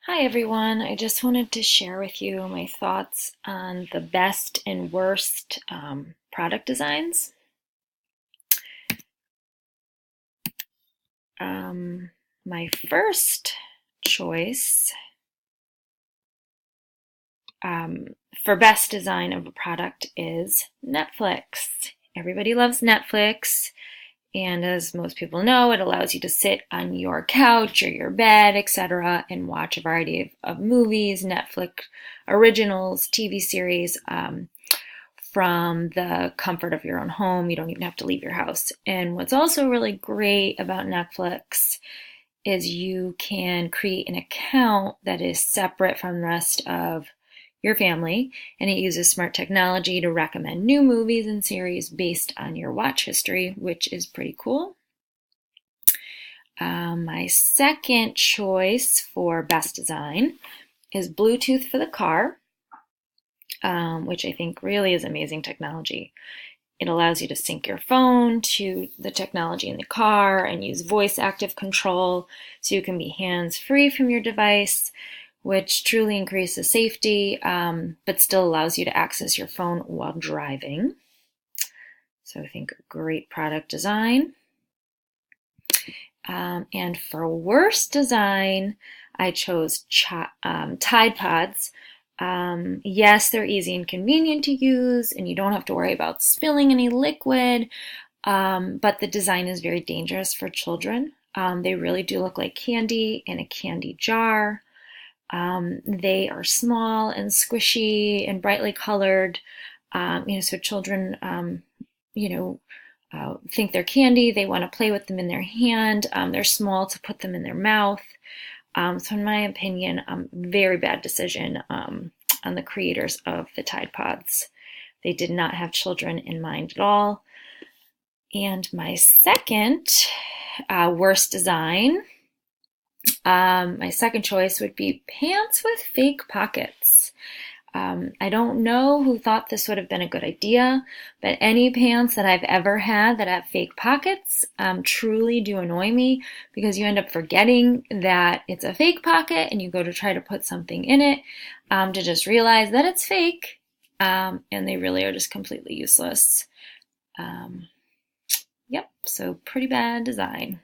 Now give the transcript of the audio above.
Hi everyone, I just wanted to share with you my thoughts on the best and worst product designs. My first choice um, for best design of a product is Netflix. Everybody loves Netflix, and as most people know, it allows you to sit on your couch or your bed, etc., and watch a variety of movies, Netflix originals, TV series. From the comfort of your own home. You don't even have to leave your house. And what's also really great about Netflix is you can create an account that is separate from the rest of your family, and it uses smart technology to recommend new movies and series based on your watch history, which is pretty cool. My second choice for best design is Bluetooth for the car, which I think really is amazing technology. It allows you to sync your phone to the technology in the car and use voice active control so you can be hands-free from your device, which truly increases safety, but still allows you to access your phone while driving. So I think great product design. And for worst design, I chose Tide Pods. Yes, they're easy and convenient to use, and you don't have to worry about spilling any liquid, but the design is very dangerous for children. They really do look like candy in a candy jar. They are small and squishy and brightly colored, so children, think they're candy. They want to play with them in their hand. They're small to put them in their mouth. So in my opinion, very bad decision on the creators of the Tide Pods. They did not have children in mind at all. And my second worst design, my second choice would be pants with fake pockets. I don't know who thought this would have been a good idea, but any pants that I've ever had that have fake pockets truly do annoy me because you end up forgetting that it's a fake pocket and you go to try to put something in it to just realize that it's fake, and they really are just completely useless. Yep, so pretty bad design.